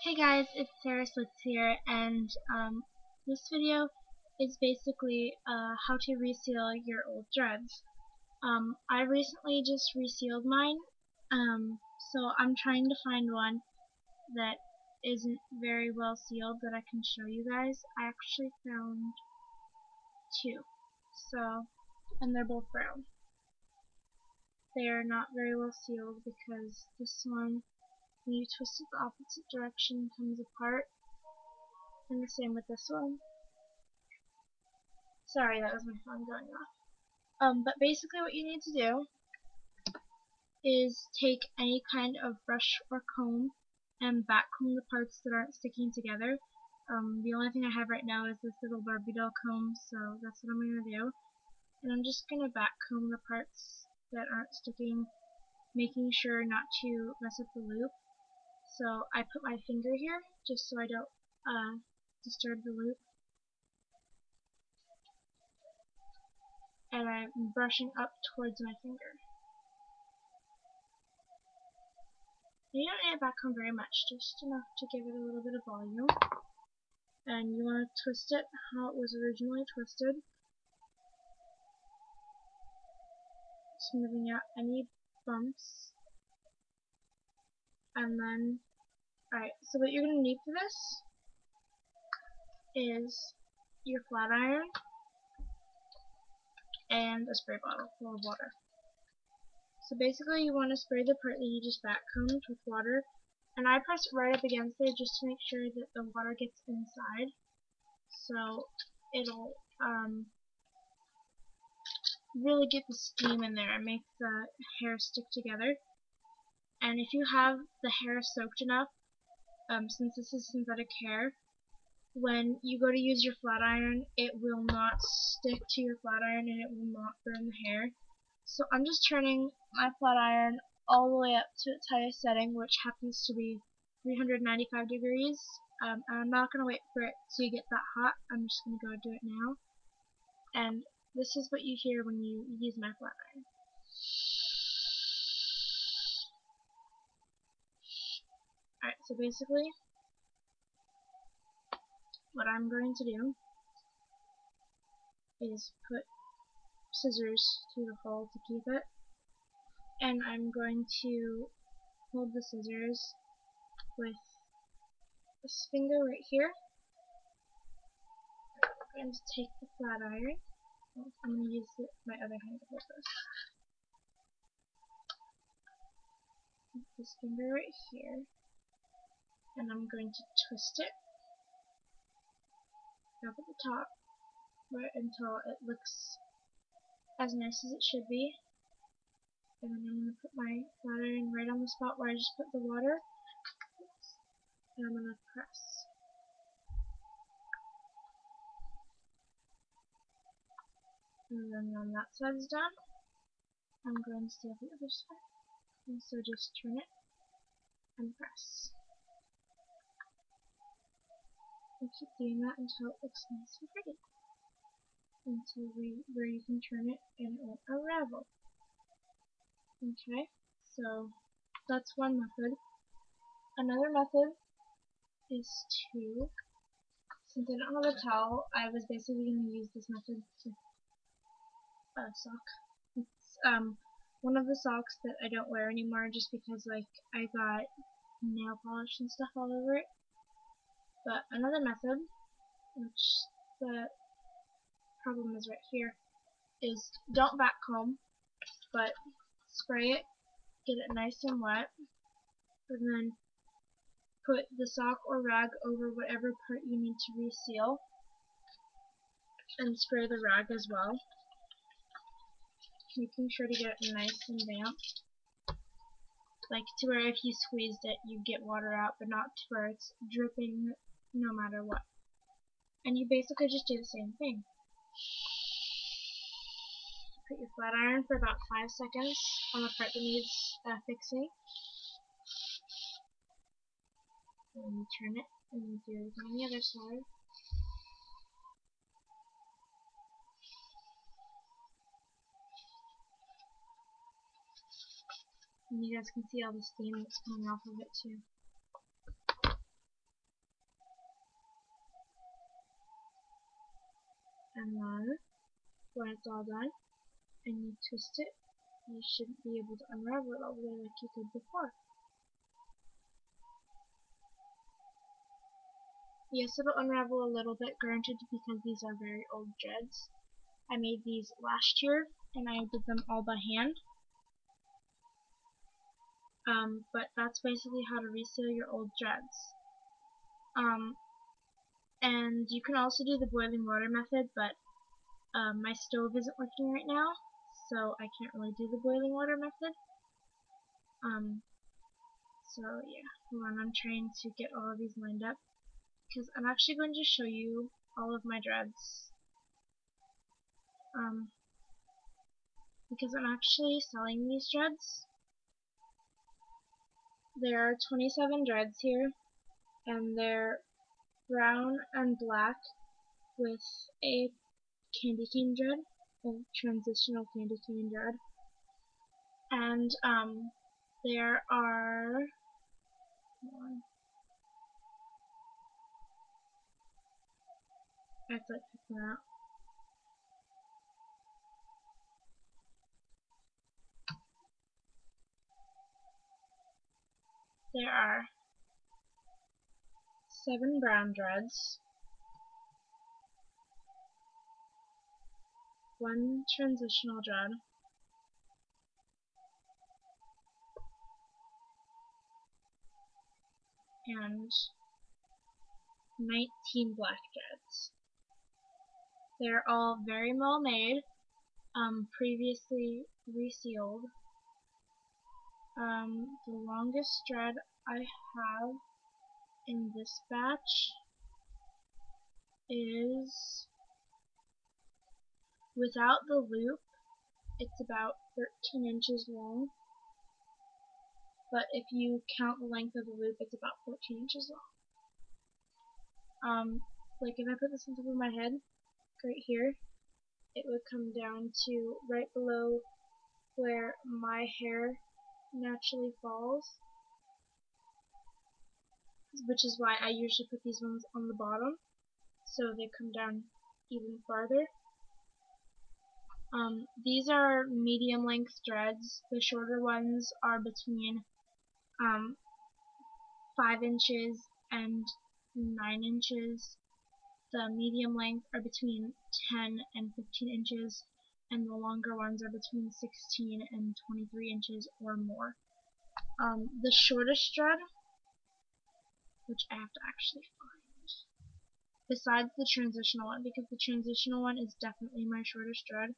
Hey guys, it's Sarah Slits here, and this video is basically how to reseal your old threads. I recently just resealed mine, so I'm trying to find one that isn't very well sealed that I can show you guys. I actually found two, and they're both brown. They are not very well sealed because this one, when you twist it the opposite direction, comes apart. And the same with this one. Sorry, that was my phone going off. But basically what you need to do is take any kind of brush or comb and backcomb the parts that aren't sticking together. The only thing I have right now is this little Barbie doll comb, so that's what I'm going to do. And I'm just going to backcomb the parts that aren't sticking, making sure not to mess up the loop. So I put my finger here, just so I don't disturb the loop. And I'm brushing up towards my finger. You don't need it backcomb very much, just enough to give it a little bit of volume. And you want to twist it how it was originally twisted. Smoothing out any bumps. And then, alright, so what you're going to need for this is your flat iron and a spray bottle full of water. So basically you want to spray the part that you just backcombed with water, and I press it right up against there just to make sure that the water gets inside, so it'll really get the steam in there and make the hair stick together. And if you have the hair soaked enough, since this is synthetic hair, when you go to use your flat iron, it will not stick to your flat iron and it will not burn the hair. So I'm just turning my flat iron all the way up to its highest setting, which happens to be 395 degrees. And I'm not going to wait for it to get that hot. I'm just going to go do it now. And this is what you hear when you use my flat iron. Alright, so basically, what I'm going to do is put scissors through the hole to keep it, and I'm going to hold the scissors with this finger right here. I'm going to take the flat iron. I'm going to use my other hand to hold this finger right here, and I'm going to twist it up at the top right until it looks as nice as it should be. And then I'm going to put my flat iron right on the spot where I just put the water. And I'm going to press. And then when that side's done, I'm going to do the other side. And so just turn it and press. And keep doing that until it looks nice and pretty. Until where you can turn it and it won't unravel. Okay, so that's one method. Another method is to, since I don't have a towel, I was basically going to use this method to sock. It's one of the socks that I don't wear anymore just because like I got nail polish and stuff all over it. But another method, which the problem is right here, is don't backcomb, but spray it, get it nice and wet, and then put the sock or rag over whatever part you need to reseal, and spray the rag as well, making sure to get it nice and damp, like to where if you squeezed it you get water out, but not to where it's dripping no matter what. And you basically just do the same thing. Put your flat iron for about 5 seconds on the part that needs fixing. And you turn it and you do it on the other side. And you guys can see all the steam that's coming off of it too. and then when it's all done and you twist it, you should be able to unravel it all the way like you did before. Yes, it'll unravel a little bit, granted, because these are very old dreads. I made these last year, and I did them all by hand. But that's basically how to reseal your old dreads. And you can also do the boiling water method, but my stove isn't working right now, so I can't really do the boiling water method. So yeah, hold on, I'm trying to get all of these lined up, because I'm actually going to show you all of my dreads. Because I'm actually selling these dreads. There are 27 dreads here, and they're brown and black with a candy cane dread, a transitional candy cane dread. And there are, I have to pick them out. There are 7 brown dreads, 1 transitional dread, and 19 black dreads. They're all very well made, previously resealed. The longest dread I have in this batch is, without the loop, it's about 13 inches long, but if you count the length of the loop, it's about 14 inches long. Like if I put this on top of my head, right here, it would come down to right below where my hair naturally falls, which is why I usually put these ones on the bottom, so they come down even farther. These are medium length dreads. The shorter ones are between 5 inches and 9 inches. The medium length are between 10 and 15 inches, and the longer ones are between 16 and 23 inches or more. The shortest dread, which I have to actually find, besides the transitional one, because the transitional one is definitely my shortest dread.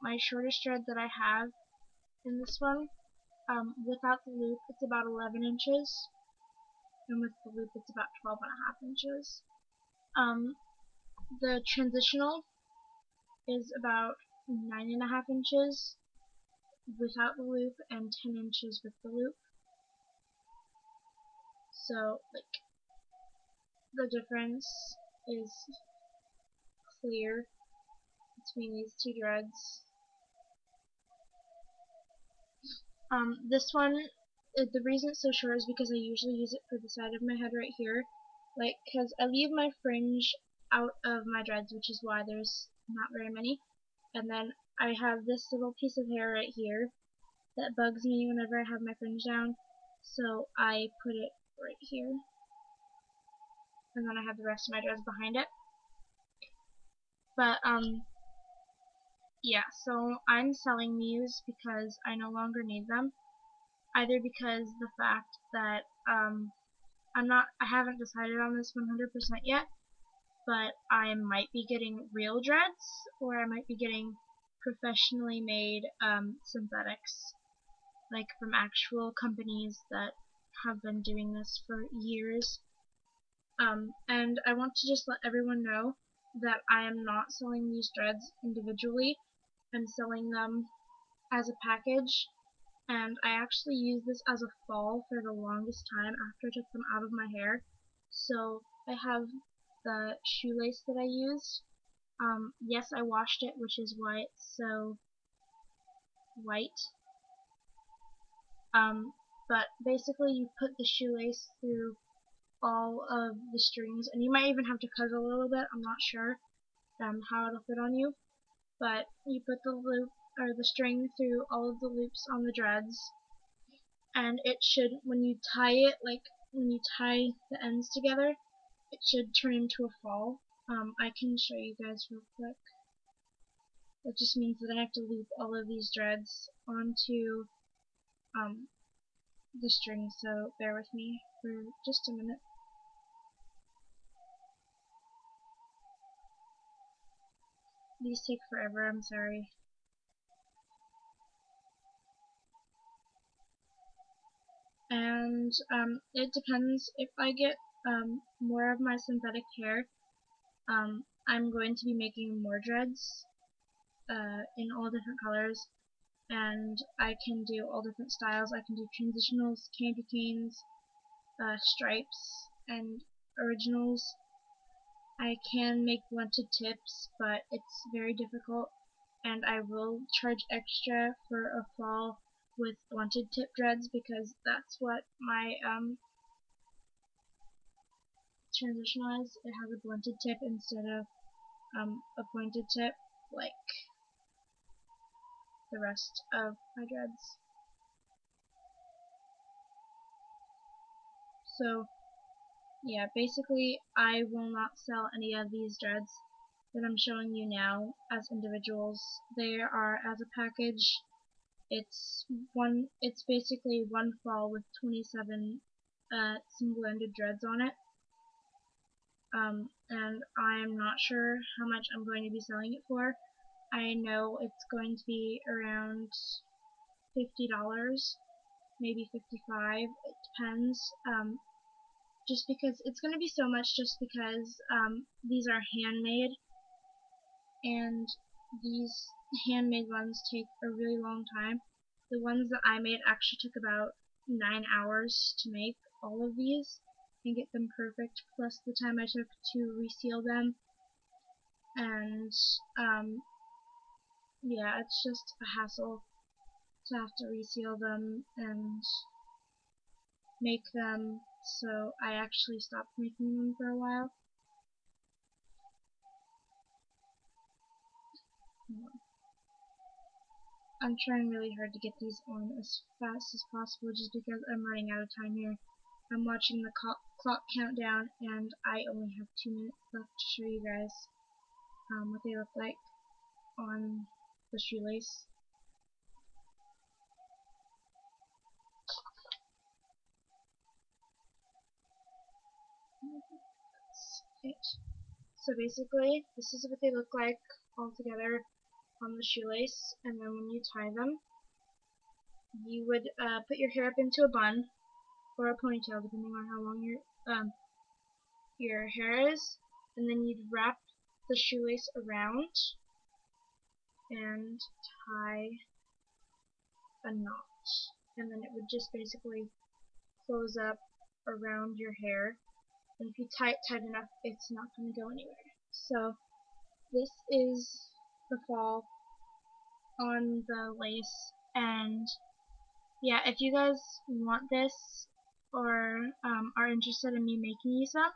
My shortest dread that I have in this one, without the loop, it's about 11 inches, and with the loop, it's about 12.5 inches. The transitional is about 9.5 inches without the loop and 10 inches with the loop. So, like, the difference is clear between these two dreads. This one, the reason it's so short is because I usually use it for the side of my head right here, like, because I leave my fringe out of my dreads, which is why there's not very many, and then I have this little piece of hair right here that bugs me whenever I have my fringe down, so I put it right here, and then I have the rest of my dreads behind it. But, yeah, so I'm selling these because I no longer need them, either because the fact that, I haven't decided on this 100% yet, but I might be getting real dreads, or I might be getting professionally made, synthetics, like from actual companies that have been doing this for years. And I want to just let everyone know that I am not selling these dreads individually. I'm selling them as a package, and I actually used this as a fall for the longest time after I took them out of my hair. So I have the shoelace that I used. Yes, I washed it, which is why it's so white. But basically you put the shoelace through all of the strings, and you might even have to cut it a little bit, I'm not sure. how it'll fit on you. But you put the loop or the string through all of the loops on the dreads, and it should, when you tie it, like when you tie the ends together, it should turn into a fall. I can show you guys real quick. That just means that I have to loop all of these dreads onto the string, so bear with me for just a minute. These take forever, I'm sorry. And it depends. If I get more of my synthetic hair, I'm going to be making more dreads in all different colors, and I can do all different styles. I can do transitionals, candy canes, stripes, and originals. I can make blunted tips, but it's very difficult, and I will charge extra for a fall with blunted tip dreads because that's what my transitional is. It has a blunted tip instead of a pointed tip like the rest of my dreads. So yeah, basically I will not sell any of these dreads that I'm showing you now as individuals. They are as a package. It's basically one fall with 27 single-ended dreads on it. And I'm not sure how much I'm going to be selling it for. I know it's going to be around $50, maybe $55. It depends. Just because it's going to be so much, just because these are handmade, and these handmade ones take a really long time. The ones that I made actually took about 9 hours to make all of these and get them perfect, plus the time I took to reseal them. And yeah, it's just a hassle to have to reseal them and make them, so I actually stopped making them for a while. I'm trying really hard to get these on as fast as possible just because I'm running out of time here. I'm watching the clock countdown, and I only have 2 minutes left to show you guys what they look like on the shoelace. That's it. So basically, this is what they look like all together on the shoelace, and then when you tie them, you would put your hair up into a bun or a ponytail, depending on how long your hair is, and then you'd wrap the shoelace around and tie a knot, and then it would just basically close up around your hair. And if you tie it tight enough, it's not going to go anywhere. So this is the fall on the lace, and yeah, if you guys want this or are interested in me making you some,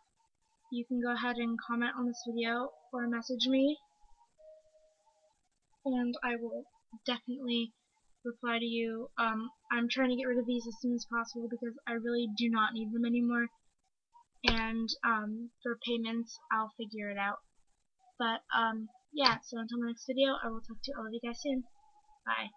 you can go ahead and comment on this video or message me, and I will definitely reply to you. I'm trying to get rid of these as soon as possible because I really do not need them anymore, and for payments I'll figure it out. But yeah, so until the next video, I will talk to all of you guys soon. Bye.